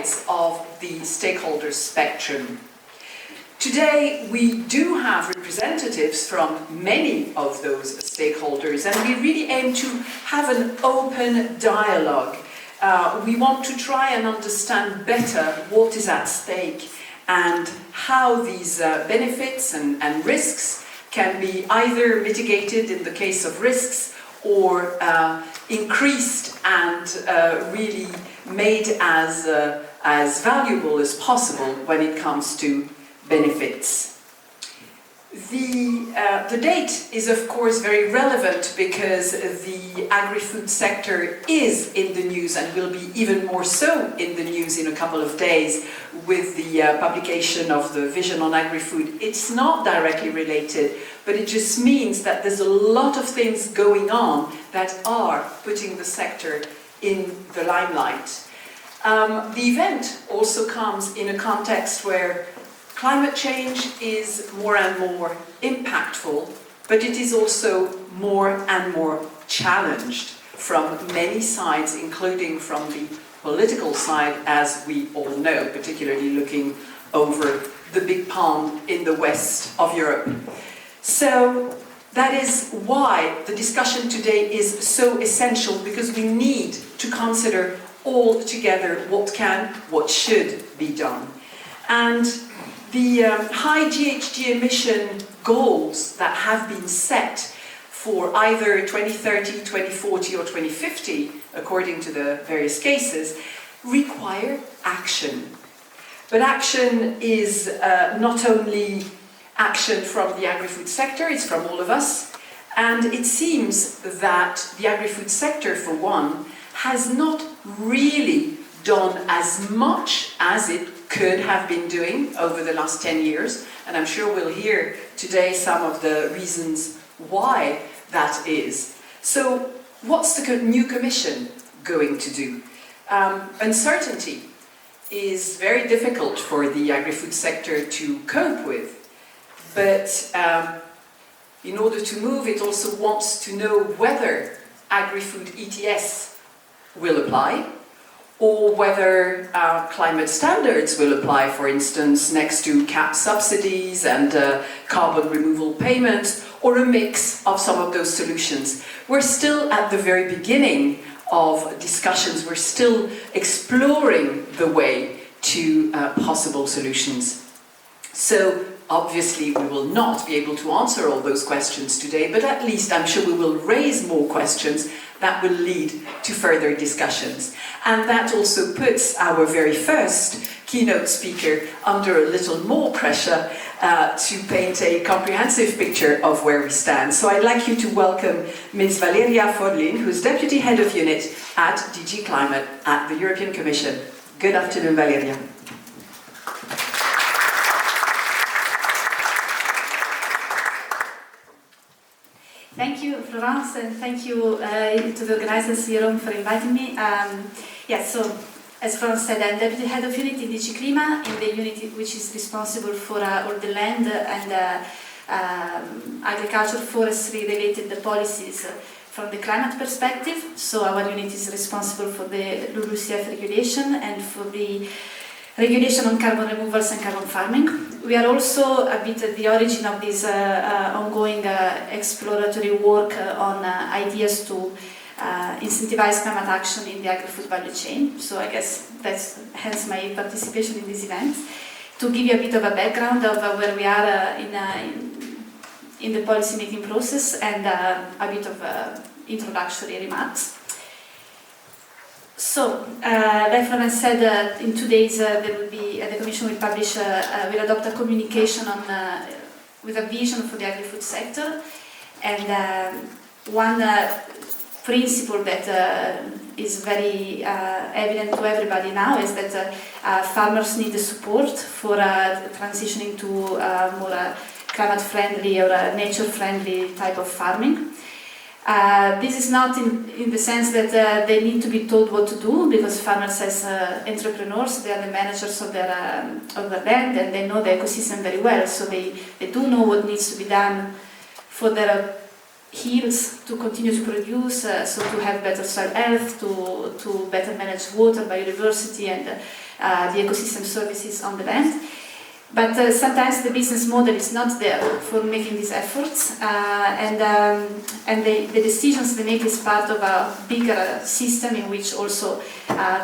sides of the stakeholder spectrum. Today, we do have representatives from many of those stakeholders, and we really aim to have an open dialogue. We want to try and understand better what is at stake and how these benefits and risks can be either mitigated in the case of risks or increased and really made as valuable as possible when it comes to benefits. The date is of course very relevant because the agri-food sector is in the news and will be even more so in the news in a couple of days with the publication of the Vision on Agri-Food. It's not directly related, but it just means that there's a lot of things going on that are putting the sector in the limelight. The event also comes in a context where climate change is more and more impactful, but it is also more and more challenged from many sides, including from the political side, as we all know, particularly looking over the big pond in the west of Europe. So that is why the discussion today is so essential, because we need to consider all together what should be done. And the high GHG emission goals that have been set for either 2030, 2040 or 2050, according to the various cases, require action. But action is not only action from the agri-food sector, it's from all of us. And it seems that the agri-food sector, for one, has not really done as much as it could have been doing over the last 10 years, and I'm sure we'll hear today some of the reasons why that is. So what's the new Commission going to do? Uncertainty is very difficult for the agri-food sector to cope with, but in order to move, it also wants to know whether Agri-food ETS will apply, or whether climate standards will apply, for instance, next to cap subsidies and carbon removal payments, or a mix of some of those solutions. We're still at the very beginning of discussions. We're still exploring the way to possible solutions. So obviously we will not be able to answer all those questions today, but at least I'm sure we will raise more questions that will lead to further discussions. And that also puts our very first keynote speaker under a little more pressure to paint a comprehensive picture of where we stand. So I'd like you to welcome Ms. Valeria Forlin, who is Deputy Head of Unit at DG Climate at the European Commission. Good afternoon, Valeria. Thank you, Florence, and thank you to the organizers here for inviting me. So as Florence said, I'm Deputy Head of Unit in DG Clima, in the unit which is responsible for all the land and agriculture, forestry related policies from the climate perspective. So our unit is responsible for the LULUCF regulation and for the regulation on carbon removals and carbon farming. We are also a bit at the origin of this ongoing exploratory work on ideas to incentivize climate action in the agri-food value chain. So I guess that's hence my participation in this event, to give you a bit of a background of where we are in the policy making process and a bit of introductory remarks. So, like Florence said, in 2 days there will be the Commission will publish, will adopt a communication on with a vision for the agri-food sector, and one principle that is very evident to everybody now is that farmers need the support for transitioning to more climate-friendly or nature-friendly type of farming. This is not in the sense that they need to be told what to do, because farmers as entrepreneurs, they are the managers of their land and they know the ecosystem very well, so they do know what needs to be done for their yields to continue to produce, so to have better soil health, to better manage water, biodiversity, and the ecosystem services on the land. But sometimes the business model is not there for making these efforts, and the decisions they make is part of a bigger system in which also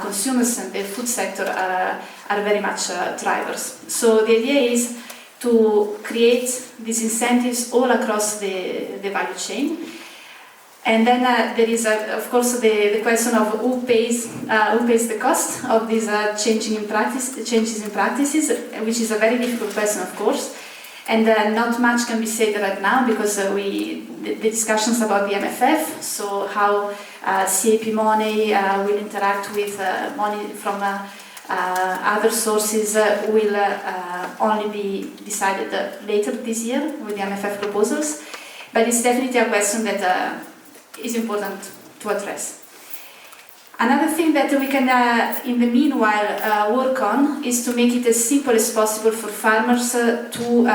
consumers and the food sector are very much drivers. So the idea is to create these incentives all across the value chain. And then there is, of course, the question of who pays the cost of these changes in practices, which is a very difficult question, of course. And not much can be said right now because the discussions about the MFF, so how CAP money will interact with money from other sources will only be decided later this year with the MFF proposals. But it's definitely a question that is important to address. Another thing that we can, in the meanwhile, work on is to make it as simple as possible for farmers to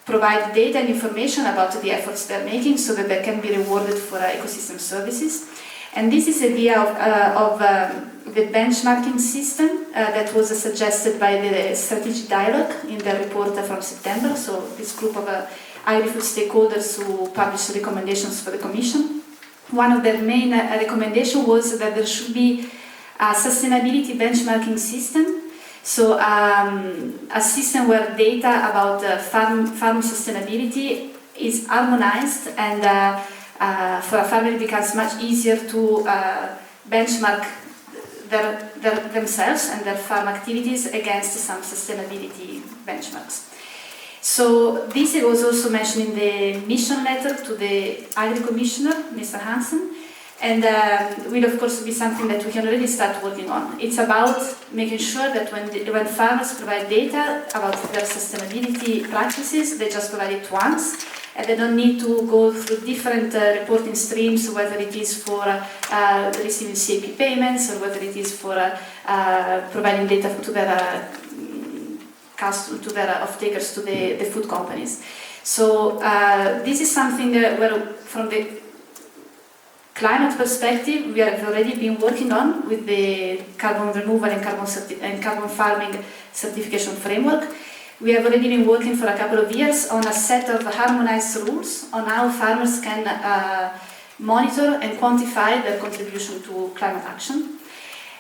provide data and information about the efforts they're making so that they can be rewarded for ecosystem services. And this is the idea of the benchmarking system that was suggested by the strategic dialogue in the report from September. So this group of agri-food stakeholders who published recommendations for the Commission. One of their main recommendations was that there should be a sustainability benchmarking system. So a system where data about farm sustainability is harmonized and for a farmer it becomes much easier to benchmark themselves and their farm activities against some sustainability benchmarks. So this was also mentioned in the mission letter to the Agri-Commissioner, Mr. Hansen, and will of course be something that we can already start working on. It's about making sure that when farmers provide data about their sustainability practices, they just provide it once, and they don't need to go through different reporting streams, whether it is for receiving CAP payments or whether it is for providing data to their off-takers, to the food companies. So this is something where, from the climate perspective, we have already been working on with the carbon removal and carbon farming certification framework. We have already been working for a couple of years on a set of harmonized rules on how farmers can monitor and quantify their contribution to climate action.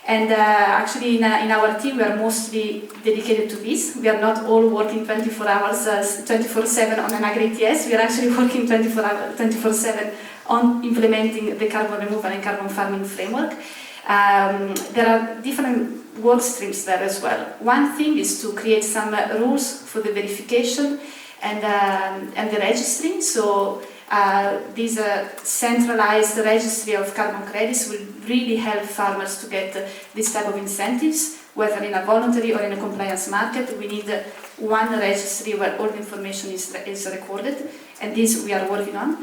And actually in our team we are mostly dedicated to this. We are not all working 24 hours, 24/7 on an Agri-ETS. We are actually working 24/7 on implementing the carbon removal and carbon farming framework. There are different work streams there as well. One thing is to create some rules for the verification and the registry. So this centralized registry of carbon credits will really help farmers to get this type of incentives, whether in a voluntary or in a compliance market. We need one registry where all the information is recorded, and this we are working on.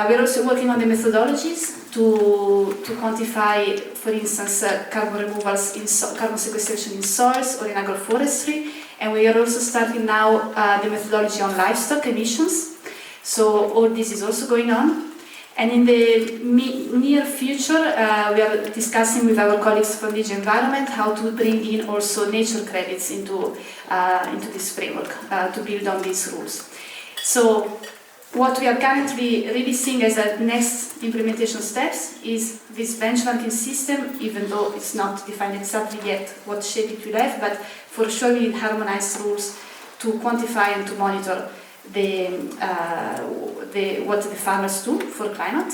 We're also working on the methodologies to quantify, for instance, carbon removals carbon sequestration in soils or in agroforestry, and we are also starting now the methodology on livestock emissions. So all this is also going on, and in the near future we are discussing with our colleagues from DG Environment how to bring in also nature credits into this framework to build on these rules. So what we are currently really seeing as the next implementation steps is this benchmarking system, even though it's not defined exactly yet what shape it will have, but for sure we need harmonized rules to quantify and to monitor what the farmers do for climate.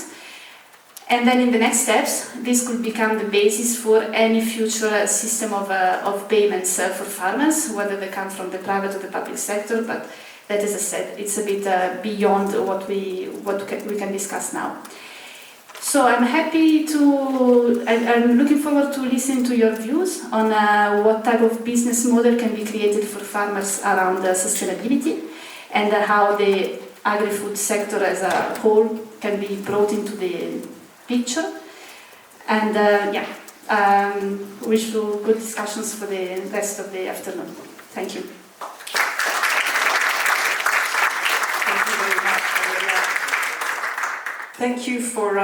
And then in the next steps, this could become the basis for any future system of payments for farmers, whether they come from the private or the public sector, but that, as I said, it's a bit beyond what we can discuss now. So I'm looking forward to listening to your views on what type of business model can be created for farmers around sustainability, and how the agri-food sector as a whole can be brought into the picture. And wish you good discussions for the rest of the afternoon. Thank you. Thank you for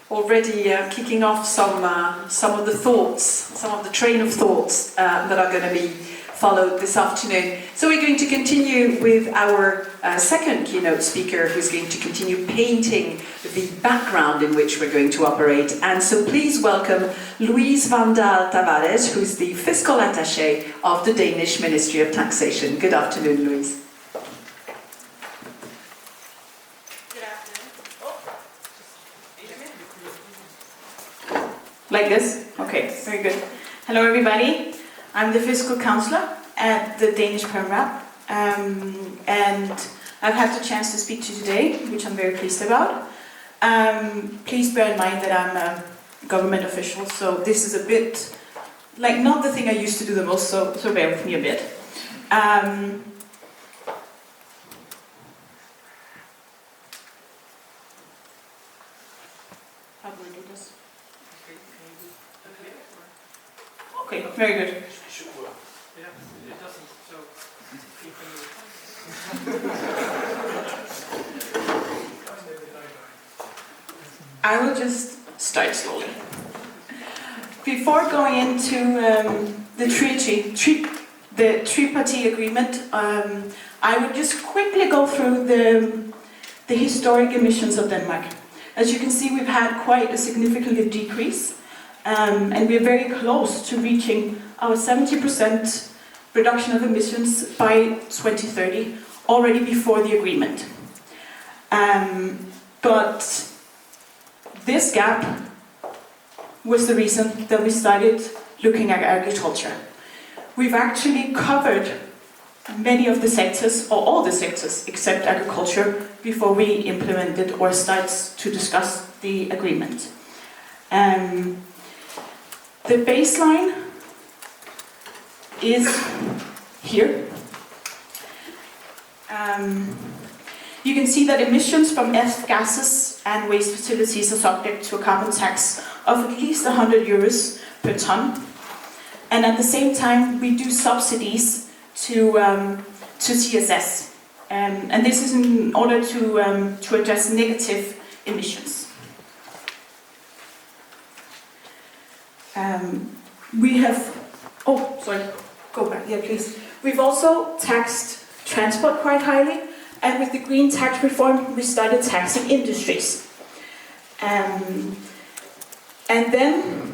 already kicking off some of the thoughts, some of the train of thoughts that are going to be followed this afternoon. So we're going to continue with our second keynote speaker, who's going to continue painting the background in which we're going to operate. And so please welcome Louise van Daal Tavares, who's the fiscal attaché of the Danish Ministry of Taxation. Good afternoon, Louise. Like this? Okay, very good. Hello everybody. I'm the fiscal counselor at the Danish Perm-Rap, and I've had the chance to speak to you today, which I'm very pleased about. Please bear in mind that I'm a government official, so this is a bit like not the thing I used to do the most, so bear with me a bit. How do I do this? Okay, very good. I will just start slowly. Before going into the tripartite agreement, I would just quickly go through the historic emissions of Denmark. As you can see, we've had quite a significant decrease. And we're very close to reaching our 70% reduction of emissions by 2030, already before the agreement. But this gap was the reason that we started looking at agriculture. We've actually covered many of the sectors, or all the sectors, except agriculture, before we implemented or start to discuss the agreement. The baseline is here. You can see that emissions from F-gases and waste facilities are subject to a carbon tax of at least 100 euros per ton. And at the same time, we do subsidies to CSS. And this is in order to address negative emissions. We have, go back, yeah please. We've also taxed transport quite highly, and with the green tax reform we started taxing industries. And then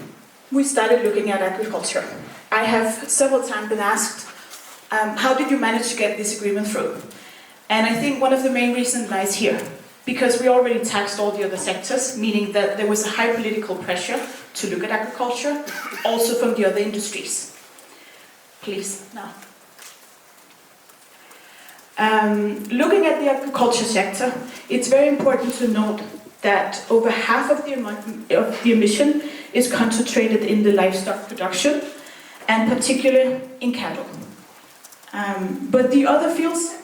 we started looking at agriculture. I have several times been asked, how did you manage to get this agreement through? And I think one of the main reasons lies here. Because we already taxed all the other sectors, meaning that there was a high political pressure to look at agriculture, also from the other industries. Please, now. Looking at the agriculture sector, it's very important to note that over half of the emission is concentrated in the livestock production, and particularly in cattle. But the other fields,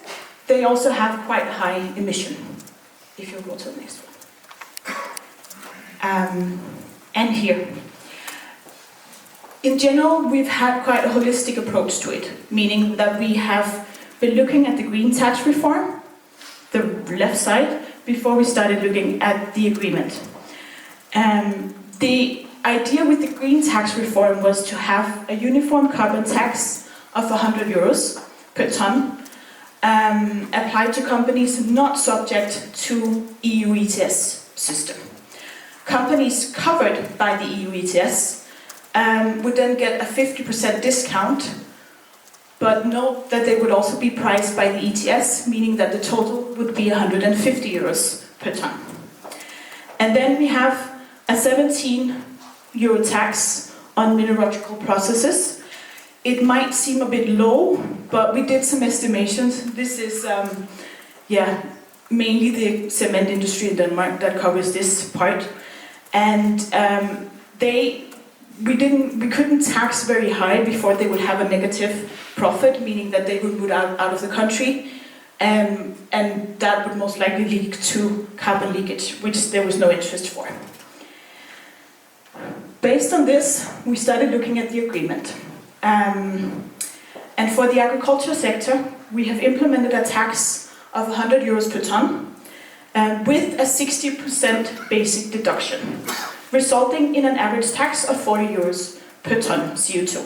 they also have quite high emission. If you go to the next one. And here. In general, we've had quite a holistic approach to it, meaning that we have been looking at the green tax reform, the left side, before we started looking at the agreement. The idea with the green tax reform was to have a uniform carbon tax of 100 euros per ton, applied to companies not subject to EU ETS system. Companies covered by the EU ETS would then get a 50% discount, but note that they would also be priced by the ETS, meaning that the total would be 150 euros per ton. And then we have a 17 euro tax on mineralogical processes. It might seem a bit low, but we did some estimations. This is, mainly the cement industry in Denmark that covers this part. And we couldn't tax very high before they would have a negative profit, meaning that they would move out of the country, and that would most likely lead to carbon leakage, which there was no interest for. Based on this, we started looking at the agreement. And for the agriculture sector, we have implemented a tax of 100 euros per ton, with a 60% basic deduction, resulting in an average tax of 40 euros per ton CO2.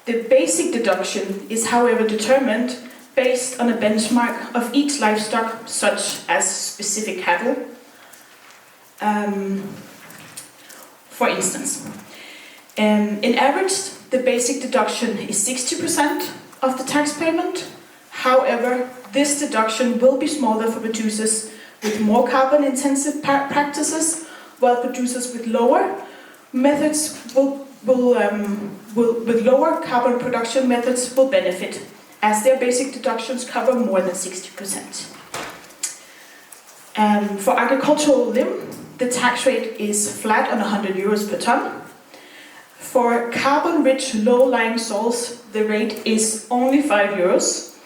The basic deduction is, however, determined based on a benchmark of each livestock, such as specific cattle. For instance, in average, the basic deduction is 60% of the tax payment. However, this deduction will be smaller for producers with more carbon-intensive practices, while producers with lower methods with lower carbon production methods will benefit, as their basic deductions cover more than 60%. For agricultural limb, the tax rate is flat on 100 euros per ton. For carbon-rich low-lying soils, the rate is only 5 euros.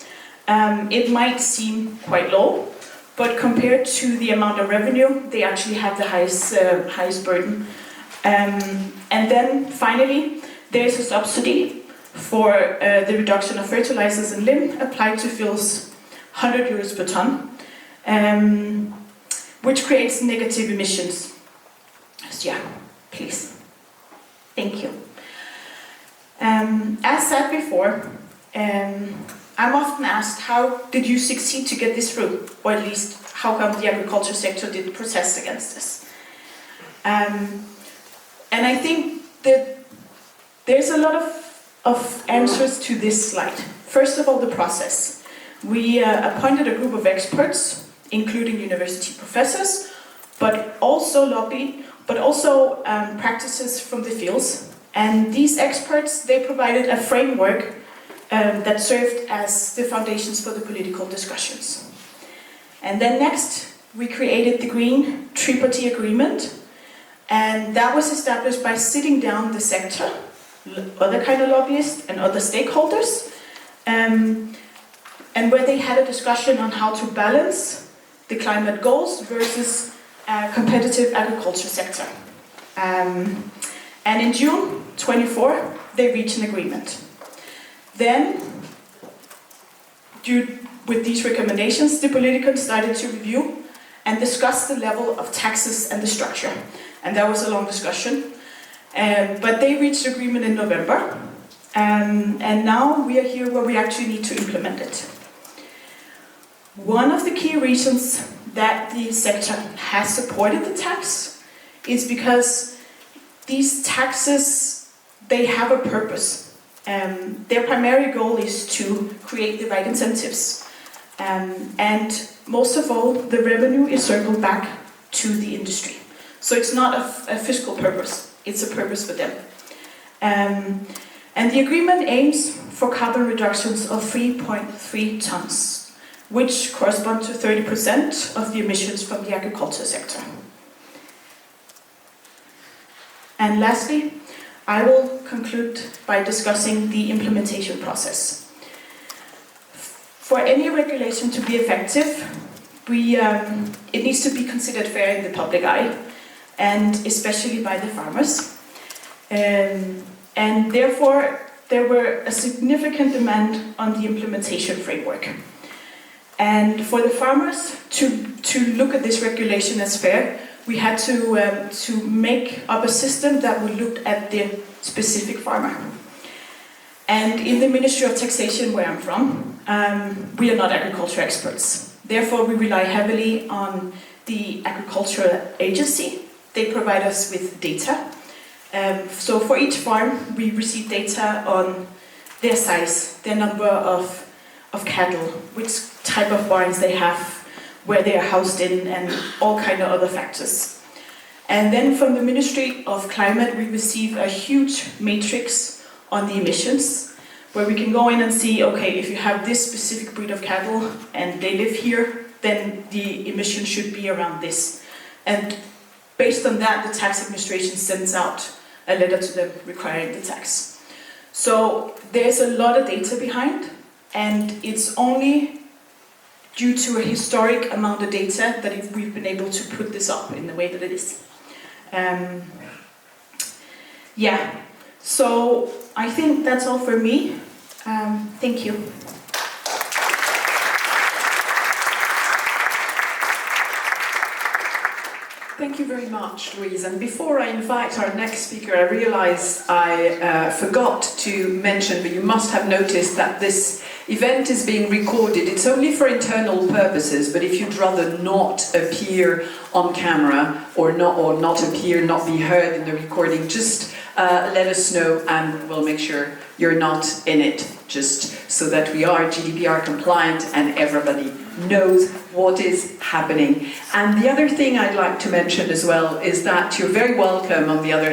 It might seem quite low, but compared to the amount of revenue, they actually have the highest burden. And then finally, there is a subsidy for the reduction of fertilizers and limb applied to fields, 100 euros per ton, which creates negative emissions. So yeah, please. Thank you. As said before, I'm often asked, how did you succeed to get this through? Or at least, how come the agriculture sector did protest against this? And I think that there's a lot of answers to this slide. First of all, the process. We appointed a group of experts, including university professors, but also practices from the fields. And these experts, they provided a framework that served as the foundations for the political discussions. And then next, we created the Green Tripartite Agreement, and that was established by sitting down the sector, other kind of lobbyists and other stakeholders, and where they had a discussion on how to balance the climate goals versus a competitive agriculture sector. And in June 24, they reached an agreement. Then, with these recommendations, the politicals started to review and discuss the level of taxes and the structure. And that was a long discussion. But they reached agreement in November. And now we are here where we actually need to implement it. One of the key reasons that the sector has supported the tax is because these taxes, they have a purpose. Their primary goal is to create the right incentives. And most of all, the revenue is circled back to the industry. So it's not a fiscal purpose, it's a purpose for them. And the agreement aims for carbon reductions of 3.3 tons, which correspond to 30% of the emissions from the agriculture sector. And lastly, I will conclude by discussing the implementation process. For any regulation to be effective, it needs to be considered fair in the public eye, and especially by the farmers. And therefore, there were a significant demand on the implementation framework. And for the farmers to look at this regulation as fair, we had to make up a system that would look at the specific farmer. And in the Ministry of Taxation, where I'm from, we are not agriculture experts. Therefore, we rely heavily on the agricultural agency. They provide us with data. So for each farm, we receive data on their size, their number of cattle, which type of barns they have, where they are housed in, and all kind of other factors. And then from the Ministry of Climate, we receive a huge matrix on the emissions, where we can go in and see, okay, if you have this specific breed of cattle and they live here, then the emission should be around this. And based on that, the tax administration sends out a letter to them requiring the tax. So there's a lot of data behind, and it's only due to a historic amount of data that we've been able to put this up in the way that it is. Yeah, so I think that's all for me. Thank you. you very much, Louise. And before I invite our next speaker, I realise I forgot to mention, but you must have noticed that this event is being recorded. It's only for internal purposes, but if you'd rather not appear on camera or not appear, not be heard in the recording, just let us know and we'll make sure you're not in it, just so that we are GDPR compliant and everybody knows what is happening. And the other thing I'd like to mention as well is that you're very welcome on the other